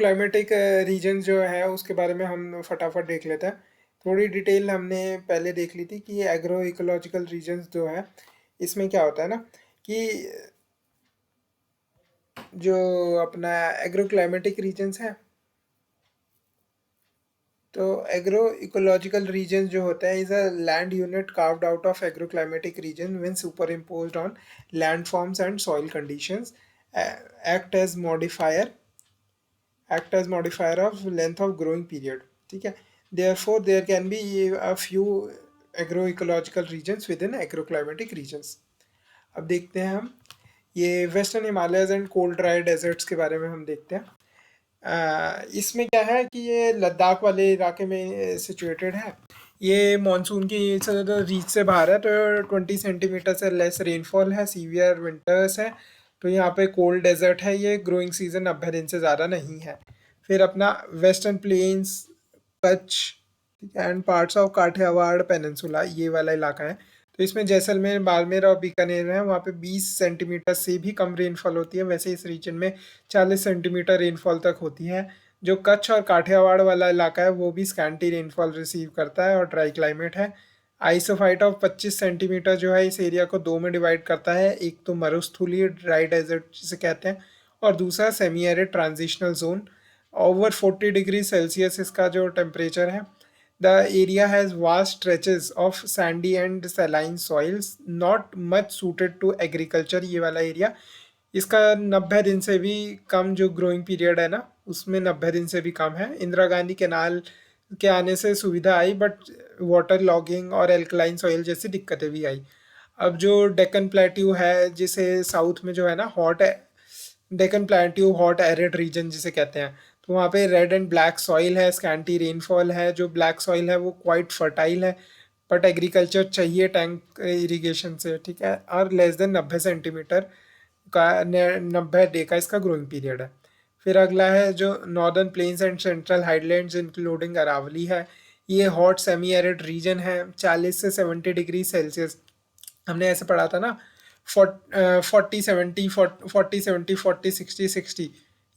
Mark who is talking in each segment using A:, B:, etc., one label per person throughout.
A: Agroclimatic reason जो है उसके बारे में हम फटाफट देख लेते हैं। थोड़ी डिटेल हमने पहले देख ली थी कि एग्रो इकोलॉजिकल रीजन्स जो है इसमें क्या होता है ना कि जो अपना एग्रोक्लाइमेटिक रीजन्स है तो एग्रो इकोलॉजिकल रीजन जो होता है is a land unit carved out of agroclimatic region when superimposed on land forms and soil conditions act as modifier act as modifier of length of growing period. ठीक है, therefore there can be a few agroecological regions within agroclimatic regions. अब देखते हैं हम ये western Himalayas and cold dry deserts के बारे में हम देखते हैं। इसमें क्या है कि ये लद्दाख वाले इलाके में सिचुएटेड है। ये मानसून की रीच से बाहर है तो 20 सेंटीमीटर से लेस रेनफॉल है, सीवियर विंटर्स है। तो यहाँ पे कोल्ड डेजर्ट है, ये ग्रोइंग सीजन 90 दिन से ज़्यादा नहीं है। फिर अपना western plains, Kutch and parts of Kathiawar peninsula, ये वाला इलाका है। तो इसमें जैसलमेर, बाड़मेर और बीकानेर है, वहाँ पे 20 सेंटीमीटर से भी कम रेनफॉल होती है। वैसे इस रीजन में 40 सेंटीमीटर रेनफॉल तक होती है। जो कच्छ और काठियावाड़ वाला इलाका है वो भी स्कैंटी रेनफॉल रिसीव करता है और ड्राई क्लाइमेट है। आइसोफाइट ऑफ 25 सेंटीमीटर जो है इस एरिया को दो में डिवाइड करता है। एक तो मरुस्थलीय ड्राई डेजर्ट जिसे कहते हैं और दूसरा semi arid transitional zone. Over 40 degree Celsius इसका जो टेम्परेचर है। The area has vast stretches of sandy and saline soils not much suited to agriculture. ये वाला एरिया, इसका 90 दिन से भी कम जो ग्रोइंग पीरियड है ना उसमें 90 दिन से भी कम है। इंदिरा गांधी कैनाल के आने से सुविधा आई बट वाटर लॉगिंग और एल्कलाइन सॉइल जैसी दिक्कतें भी आई। अब जो डेक्कन प्लेट्यू है जिसे साउथ में जो है ना हॉट है, Deccan plateau hot arid region जिसे कहते हैं, तो वहाँ पे रेड एंड ब्लैक सॉइल है, स्कैंटी रेनफॉल है। जो ब्लैक सॉइल है वो क्वाइट फर्टाइल है बट एग्रीकल्चर चाहिए टैंक इरिगेशन से, ठीक है। और लेस देन 90 सेंटीमीटर का 90 डे का इसका ग्रोइंग पीरियड है। फिर अगला है जो northern plains and central highlands including Aravalli है। ये हॉट सेमी एरिड रीजन है, 40 से 70 डिग्री सेल्सियस। हमने ऐसे पढ़ा था ना 40 70 40 60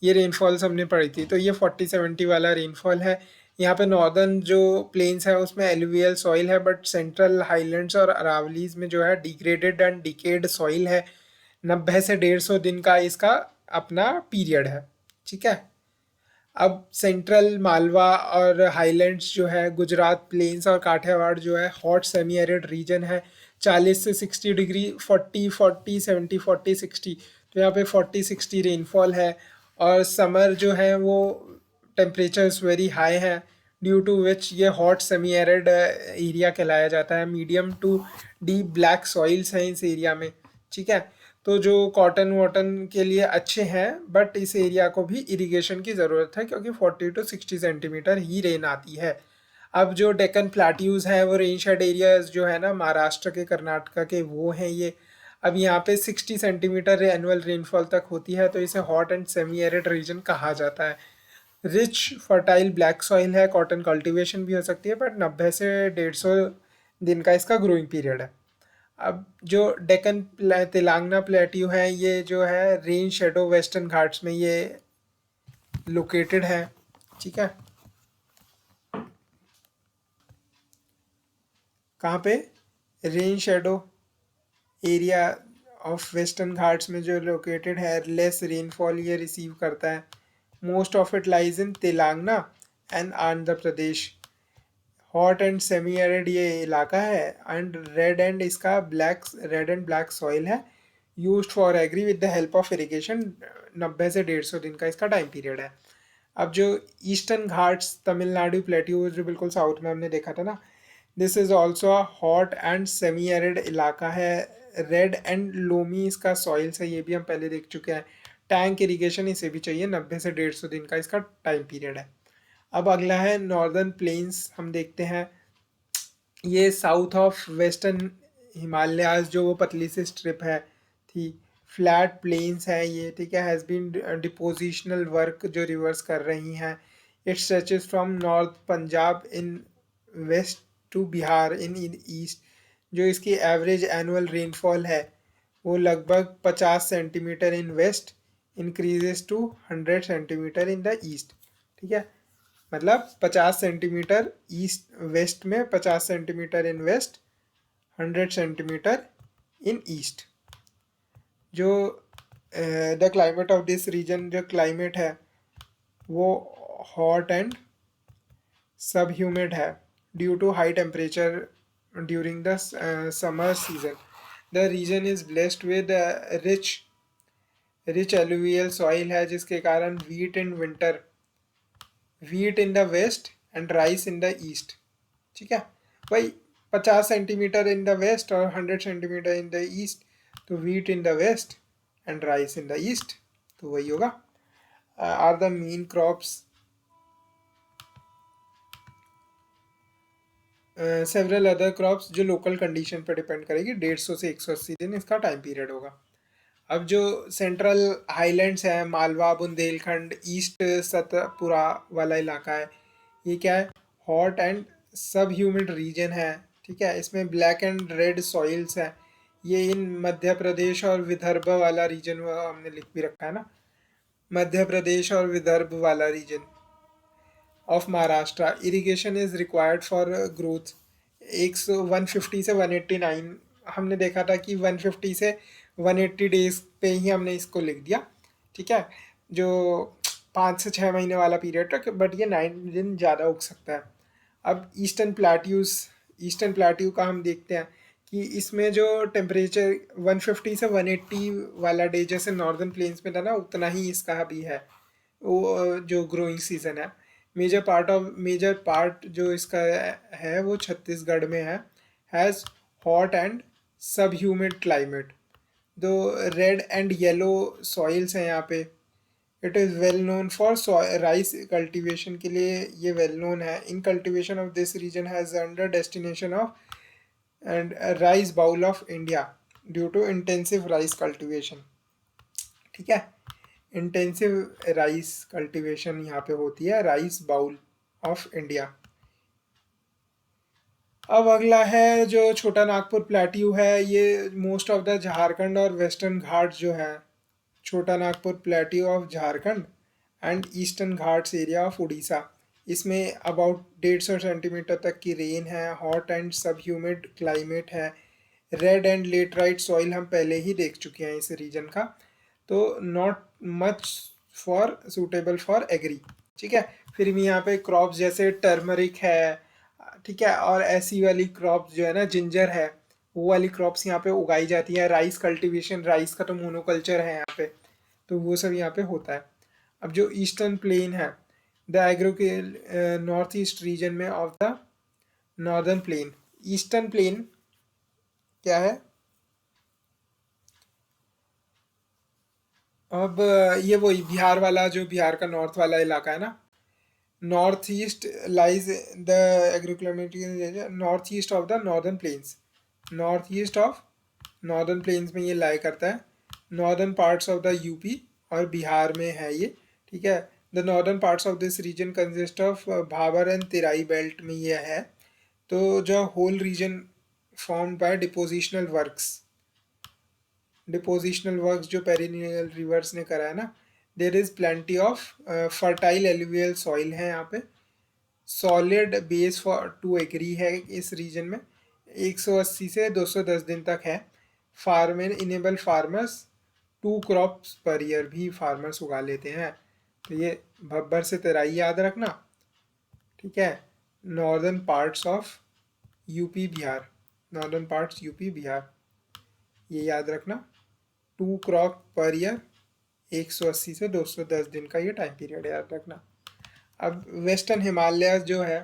A: ये रेनफॉल्स हमने पढ़ी थी। तो ये 40 70 वाला रेनफॉल है। यहाँ पे नॉर्दर्न जो प्लेन्स है उसमें एलुवियल सॉइल है बट सेंट्रल हाईलैंड्स और अरावलीज में जो है डिग्रेडेड एंड डिकेड सॉइल है। 90 से 150 दिन का इसका अपना पीरियड है, ठीक है। अब सेंट्रल मालवा और हाईलैंड्स जो है, गुजरात प्लेन्स और काठियावाड़ जो है हॉट सेमी एरिड रीजन है। 40 से 60 डिग्री, 40 40 70 40 60, तो यहाँ पे 40 60 रेनफॉल है। और समर जो है वो टेम्परेचर्स वेरी हाई है ड्यू टू विच ये हॉट सेमी एरिड एरिया कहलाया जाता है। Medium to deep black soils हैं इस एरिया में, ठीक है। तो जो कॉटन वॉटन के लिए अच्छे हैं बट इस एरिया को भी इरिगेशन की ज़रूरत है क्योंकि 40 to 60 सेंटीमीटर ही रेन आती है। अब जो डेक्कन प्लाट्यूज़ हैं वो रेन शेड एरियाज जो है ना महाराष्ट्र के, कर्नाटका के, वो हैं ये। अब यहाँ पे 60 सेंटीमीटर एनुअल रेनफॉल तक होती है तो इसे hot and semi arid region कहा जाता है। रिच फर्टाइल ब्लैक सॉइल है, कॉटन कल्टीवेशन भी हो सकती है बट 90 से 150 दिन का इसका ग्रोइंग पीरियड है। अब जो डेक्कन तेलंगाना प्लेट्यू है ये जो है रेन शेडो वेस्टर्न घाट्स में ये लोकेटेड है, ठीक है। कहाँ पे? Rain shadow area of western Ghats में जो लोकेटेड है, लेस रेनफॉल ये रिसीव करता है। Most of it lies in Telangana and Andhra Pradesh. Hot and semi arid ये इलाका है and red and black soil है। Used for agri with the help of irrigation. 90 से 150 दिन का इसका टाइम पीरियड है। अब जो ईस्टर्न घाट्स तमिलनाडु प्लेट्यू जो बिल्कुल साउथ में हमने देखा था ना, this is also a hot and semi arid इलाका है। रेड एंड लोमी इसका सॉइल्स है, ये भी हम पहले देख चुके हैं। टैंक इरिगेशन इसे भी चाहिए। 90 से 150 दिन का इसका टाइम पीरियड है। अब अगला है नॉर्दर्न प्लेन्स, हम देखते हैं। ये साउथ ऑफ वेस्टर्न हिमालयाज जो वो पतली सी स्ट्रिप है थी, फ्लैट प्लेन्स है ये, ठीक है। हैज़ बीन डिपोजिशनल वर्क जो रिवर्स कर रही हैं। It stretches from north Punjab in west to Bihar in east. जो इसकी एवरेज एनुअल रेनफॉल है वो लगभग 50 centimetre in west, increases to 100 centimetre in the east. ठीक है, मतलब 50 सेंटीमीटर ईस्ट वेस्ट में, 50 centimetre in west, 100 centimetre in east. जो the climate of this region, जो क्लाइमेट है वो हॉट एंड सब ह्यूमिड है due to high temperature during the summer season. The region is blessed with rich rich alluvial soil है, जिसके कारण wheat in the west and rice in the east. ठीक है भाई, 50 centimetre in the west और 100 centimetre in the east, तो wheat in the west and rice in the east, तो वही होगा। Are the main crops. Several other crops जो local condition पर डिपेंड करेगी, 150 से 180 दिन इसका टाइम पीरियड होगा। अब जो सेंट्रल हाईलैंड्स है, मालवा, बुंदेलखंड, ईस्ट सतपुरा वाला इलाका है, ये क्या है, hot and sub humid region है। ठीक है, इसमें ब्लैक एंड रेड सॉइल्स है। ये इन मध्य प्रदेश और विदर्भ वाला रीजन हमने लिख भी रखा है ना, मध्य प्रदेश और विदर्भ वाला region of Maharashtra. Irrigation is required for growth. 150 से 189 हमने देखा था कि 150 से 180 डेज पे ही हमने इसको लिख दिया। ठीक है, जो 5 से 6 महीने वाला पीरियड था, बट ये 9 दिन ज़्यादा उग सकता है। अब ईस्टर्न प्लाट्यू का हम देखते हैं कि इसमें जो टेम्परेचर 150 से 180 वाला डे जैसे नॉर्दर्न प्लेन्स में था ना, उतना ही इसका भी है। वो जो ग्रोइंग सीजन है, मेजर पार्ट जो इसका है वो छत्तीसगढ़ में है। Has hot and sub humid climate. दो रेड एंड येलो सॉइल्स हैं यहाँ पे। It is well known for rice cultivation के लिए ये वेल नोन है। In cultivation of this region has under destination of and rice bowl of India due to intensive rice cultivation. ठीक है, intensive rice cultivation यहाँ पे होती है, राइस बाउल ऑफ इंडिया। अब अगला है जो छोटा नागपुर प्लेट्यू है, ये मोस्ट ऑफ द झारखंड और वेस्टर्न घाट जो है, छोटा Nagpur plateau of Jharkhand and eastern Ghats area of Orissa. इसमें अबाउट 150 सेंटीमीटर तक की रेन है। Hot and sub humid climate है। रेड एंड लेटराइट सॉइल हम पहले ही देख चुके हैं इस रीजन का, तो not much for suitable for agri. ठीक है, फिर भी यहाँ पे क्रॉप्स जैसे टर्मरिक है, ठीक है, और ऐसी वाली क्रॉप्स जो है ना, जिंजर है, वो वाली क्रॉप्स यहाँ पे उगाई जाती है। राइस कल्टीवेशन, राइस का तो मोनोकल्चर है यहाँ पे, तो वो सब यहाँ पे होता है। अब जो ईस्टर्न प्लेन है, द एग्रो के नॉर्थ ईस्ट रीजन में of the northern plain. Eastern plane क्या है, अब ये वही बिहार वाला, जो बिहार का नॉर्थ वाला इलाका है ना, north east lies the agroclimatic north east of the northern plains. North east of northern plains में ये लाई करता है। Northern parts of the UP और बिहार में है ये। ठीक है, the northern parts of this region consist of Bhabar and Terai belt में ये है। तो जो whole region formed by depositional works जो पेरिनियल रिवर्स ने करा है ना। There is plenty of fertile alluvial soil है यहाँ पे। Solid base for to agri है इस रीजन में। 180 से 210 दिन तक है। Farmer enable farmers 2 crops per year भी फार्मर्स उगा लेते हैं। तो ये भब्बर से तेराई याद रखना। ठीक है, northern parts of UP Bihar, northern parts UP Bihar, ये याद रखना। 2 क्रॉप पर ईयर, 180 से 210 दिन का ये टाइम पीरियड याद रखना। अब वेस्टर्न हिमालय जो है,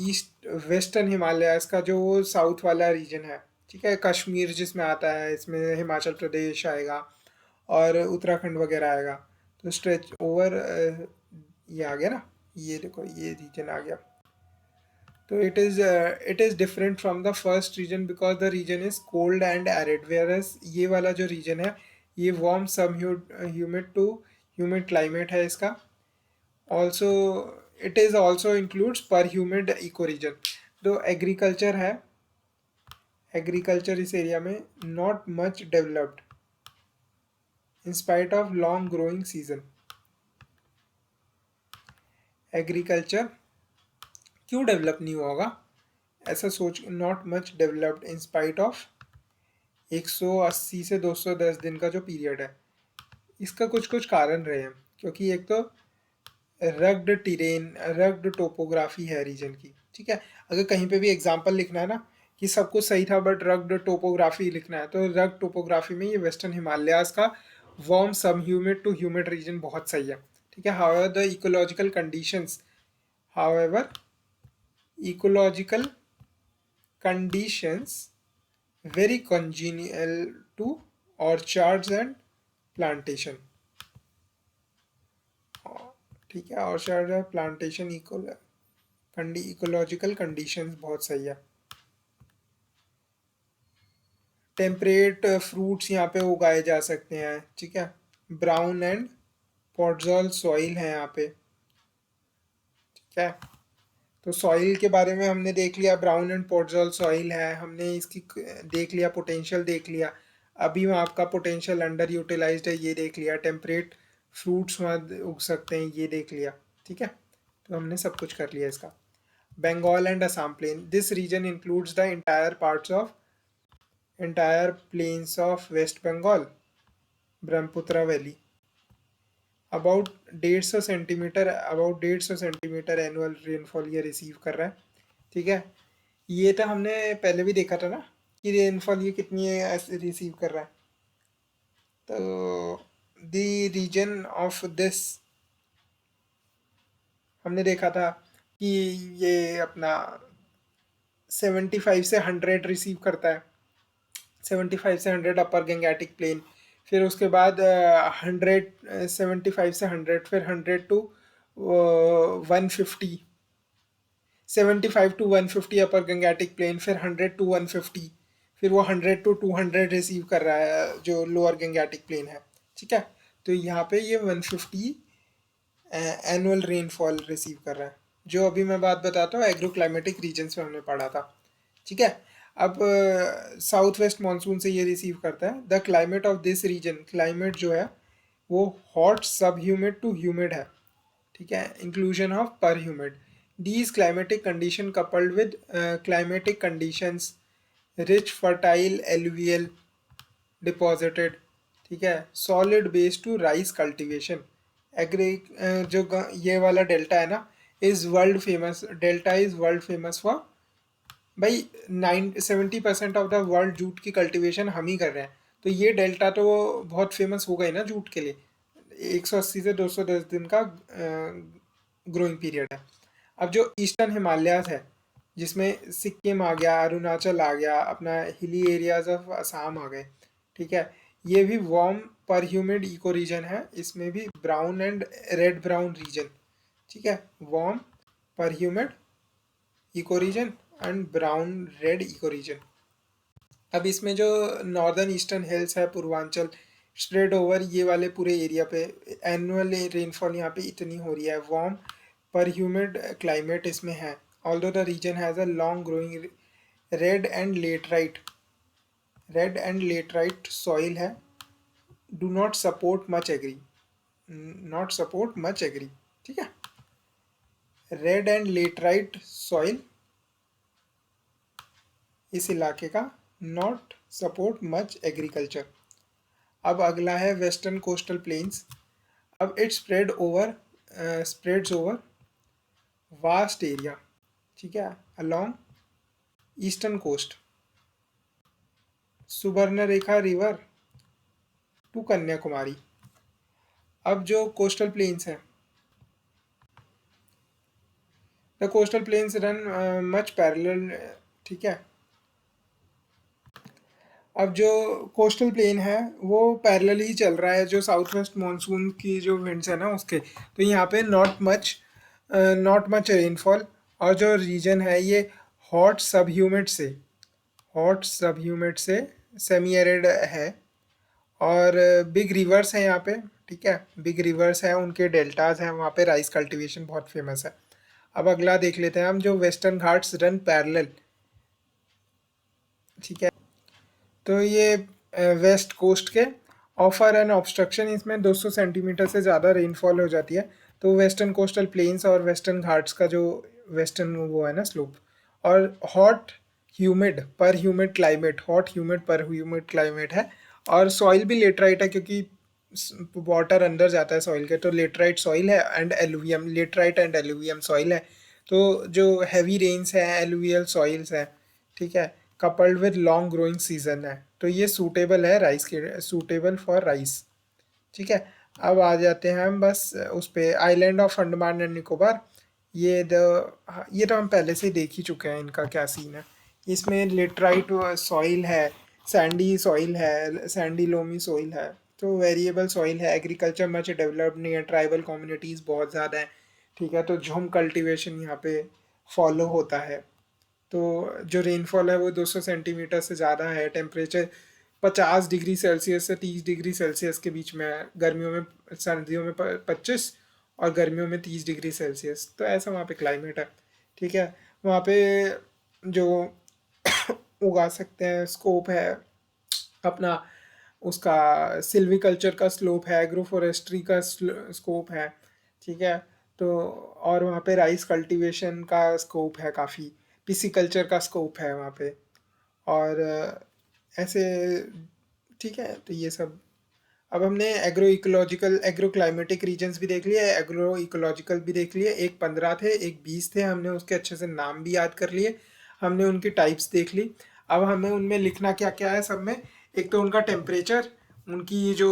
A: ईस्ट वेस्टर्न हिमालयाज का जो वो साउथ वाला रीजन है, ठीक है, कश्मीर जिसमें आता है, इसमें हिमाचल प्रदेश आएगा और उत्तराखंड वगैरह आएगा। तो स्ट्रेच ओवर ये आ गया ना, ये देखो ये रीजन आ गया। तो it is different from the first region because the region is cold and arid, whereas ये वाला जो region है ये warm सब humid to humid climate है इसका। Also it is also includes per humid ecoregion। तो agriculture है, agriculture इस एरिया में not much developed, in spite of long growing season. Agriculture क्यों डेवलप नहीं हुआ होगा ऐसा सोच, not much developed in spite of 180 से 210 दिन का जो पीरियड है। इसका कुछ कुछ कारण रहे हैं, क्योंकि एक तो रग्ड टेरेन, रग्ड टोपोग्राफी है रीजन की, ठीक है। अगर कहीं पे भी एग्जांपल लिखना है ना कि सब कुछ सही था बट रग्ड टोपोग्राफी लिखना है, तो रग्ड टोपोग्राफी में ये वेस्टर्न हिमालयाज का warm sub humid to humid reason बहुत सही है, ठीक है। However the ecological conditions, however ecological conditions very congenial to orchards and plantation, ठीक है। ऑर्चर्ड और प्लांटेशन इकोलॉजिकल कंडीशंस बहुत सही है। टेम्परेट फ्रूट्स यहाँ पे उगाए जा सकते हैं, ठीक है। ब्राउन एंड पॉटजॉल सॉइल है यहाँ पे, ठीक है। तो सॉइल के बारे में हमने देख लिया, ब्राउन एंड पोर्टजॉल सॉइल है, हमने इसकी देख लिया, पोटेंशियल देख लिया। अभी वहाँ आपका पोटेंशियल अंडर यूटिलाइज्ड है, ये देख लिया। टेम्परेट फ्रूट्स वहाँ उग सकते हैं, ये देख लिया, ठीक है। तो हमने सब कुछ कर लिया इसका। Bengal and Assam plain, this region includes the entire plains of West Bengal, Brahmaputra valley. About 150 centimetre annual rainfall ये रिसीव कर रहा है, ठीक है। ये तो हमने पहले भी देखा था ना कि रेनफॉल ये कितनी है रिसीव कर रहा है। तो द रीजन ऑफ दिस हमने देखा था कि ये अपना 75 से 100 रिसीव करता है, 75 से 100 अपर गंगेटिक प्लेन, फिर उसके बाद 75 से 100, फिर 100 to 150, 75 to 150 upper gangetic plain, फिर 100 टू 150, फिर वो 100 टू 200 रिसीव कर रहा है जो लोअर गंगेटिक प्लेन है, ठीक है। तो यहाँ पे ये 150 एनुअल रेनफॉल रिसीव कर रहा है, जो अभी मैं बात बताता हूँ एग्रो क्लाइमेटिक रीजन्स में हमने पढ़ा था, ठीक है। अब साउथ वेस्ट मानसून से ये रिसीव करता है। The climate of this region, climate जो है वो हॉट सब ह्यूमिड टू ह्यूमिड है, ठीक है। Inclusion of per humid, these climatic condition coupled with climatic conditions rich fertile alluvial deposited, ठीक है, solid base to rice cultivation. Agri ये वाला डेल्टा है ना, is world famous, delta is world famous for, भाई 70% ऑफ द वर्ल्ड जूट की cultivation हम ही कर रहे हैं, तो ये डेल्टा तो बहुत फेमस हो गई ना जूट के लिए। 180 से 210 दिन का ग्रोइंग पीरियड है। अब जो ईस्टर्न हिमालयाज है, जिसमें सिक्किम आ गया, अरुणाचल आ गया, अपना हिली एरियाज ऑफ असम आ गए, ठीक है। ये भी warm per humid eco reason है, इसमें भी brown and red brown region, ठीक है। Warm per humid eco region and brown red eco region. अब इसमें जो नॉर्दर्न ईस्टर्न हिल्स है, पूर्वांचल, स्प्रेड ओवर ये वाले पूरे एरिया पे एनुअल रेनफॉल यहाँ पे इतनी हो रही है। वार्म पर ह्यूमिड क्लाइमेट इसमें है, although the region has a long growing red and laterite soil है, do not support much agri, not support much agri, ठीक है। रेड एंड लेटराइट सॉइल इस इलाके का नॉट सपोर्ट मच एग्रीकल्चर। अब अगला है वेस्टर्न कोस्टल प्लेन्स। अब it spreads over vast area, ठीक है, along eastern coast, Subarnarekha river to Kanyakumari. अब जो कोस्टल प्लेन्स हैं, the coastal plains run much parallel, ठीक है। अब जो कोस्टल प्लेन है वो पैरेलल ही चल रहा है जो साउथ वेस्ट मानसून की जो विंड्स है ना उसके, तो यहाँ पे नॉट मच रेनफॉल, और जो रीजन है ये हॉट सब ह्यूमिड से सेमी एरिड है, और बिग रिवर्स हैं यहाँ पे, ठीक है। बिग रिवर्स हैं, उनके डेल्टाज हैं, वहाँ पे राइस कल्टीवेशन बहुत फेमस है। अब अगला देख लेते हैं हम, जो वेस्टर्न घाट्स रन पैरेलल, ठीक है। तो ये वेस्ट कोस्ट के ऑफर एन ऑब्स्ट्रक्शन, इसमें 200 सेंटीमीटर से ज़्यादा रेनफॉल हो जाती है। तो वेस्टर्न कोस्टल प्लेन्स और वेस्टर्न घाट्स का जो वेस्टर्न वो है ना स्लोप, और hot humid climate, hot humid पर ह्यूमिड क्लाइमेट है। और सॉइल भी लेटराइट है, क्योंकि वाटर अंदर जाता है सॉइल के, तो लेटराइट सॉइल है and alluvium, laterite and alluvium soil है। तो जो हैवी रेन्स हैं, एलुवियल सॉइल्स हैं, ठीक है, coupled with long growing season है, तो ये सूटेबल है राइस के, सूटेबल फॉर राइस। ठीक है। अब आ जाते हैं हम बस उस पे, island of Andaman and Nicobar. ये तो हम पहले से देख ही चुके हैं इनका क्या सीन है। इसमें लेटराइट सॉइल है, सैंडी सॉइल है, सैंडी लोमी सॉइल है, तो वेरिएबल सॉइल है। एग्रीकल्चर मच डेवलप्ड नहीं है, ट्राइबल कम्युनिटीज़ बहुत ज़्यादा हैं। ठीक है, तो झुम कल्टीवेशन यहाँ पे फॉलो होता है। तो जो रेनफॉल है वो 200 सेंटीमीटर से ज़्यादा है। टेम्परेचर 50 डिग्री सेल्सियस से 30 डिग्री सेल्सियस के बीच में है। गर्मियों में, सर्दियों में 25, और गर्मियों में 30 डिग्री सेल्सियस। तो ऐसा वहाँ पे क्लाइमेट है। ठीक है। वहाँ पे जो उगा सकते हैं स्कोप है अपना, उसका सिल्वीकल्चर का स्लोप है, एग्रो फॉरेस्ट्री का स्कोप है। ठीक है। तो और वहाँ पे राइस कल्टीवेशन का स्कोप है काफ़ी, पिसिकल्चर का स्कोप है वहाँ पे। और ऐसे, ठीक है, तो ये सब। अब हमने agro ecological, agro climatic regions भी देख लिए, एग्रो इकोलॉजिकल भी देख लिए। एक 15 थे, एक 20 थे, हमने उसके अच्छे से नाम भी याद कर लिए, हमने उनकी टाइप्स देख ली। अब हमें उनमें लिखना क्या क्या है सब में। एक तो उनका टेम्परेचर, उनकी जो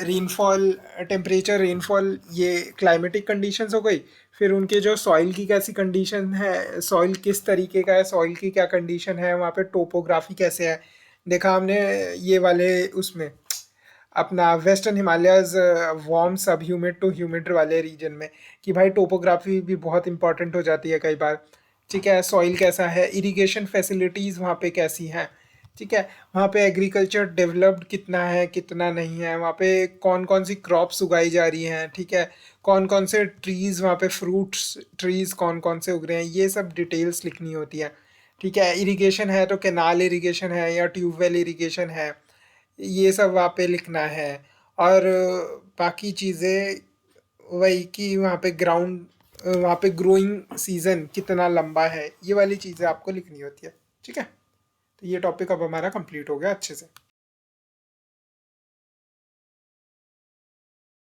A: रेनफॉल, टेम्परेचर, रेनफॉल, ये क्लाइमेटिक कंडीशंस हो गई। फिर उनके जो सॉइल की कैसी कंडीशन है, सॉइल किस तरीके का है, सॉइल की क्या कंडीशन है, वहाँ पे टोपोग्राफी कैसे है, देखा हमने ये वाले उसमें अपना western Himalayas, warm sub humid to humid वाले रीजन में, कि भाई टोपोग्राफी भी बहुत इंपॉर्टेंट हो जाती है कई बार। ठीक है, सॉइल कैसा है, इरिगेशन फैसिलिटीज़ वहाँ पे कैसी हैं। ठीक है, वहाँ पे एग्रीकल्चर डेवलप्ड कितना है, कितना नहीं है, वहाँ पे कौन कौन सी क्रॉप्स उगाई जा रही हैं। ठीक है, कौन कौन से ट्रीज़ वहाँ पे, फ्रूट्स ट्रीज़ कौन कौन से उग रहे हैं, ये सब डिटेल्स लिखनी होती है। ठीक है, इरिगेशन है तो कैनाल इरिगेशन है या ट्यूबवेल इरिगेशन है, ये सब वहाँ पे लिखना है। और बाकी चीज़ें वही कि वहाँ पे ग्राउंड, वहाँ पे ग्रोइंग सीजन कितना लंबा है, ये वाली चीज़ें आपको लिखनी होती है। ठीक है, तो ये टॉपिक अब हमारा कंप्लीट हो गया अच्छे से।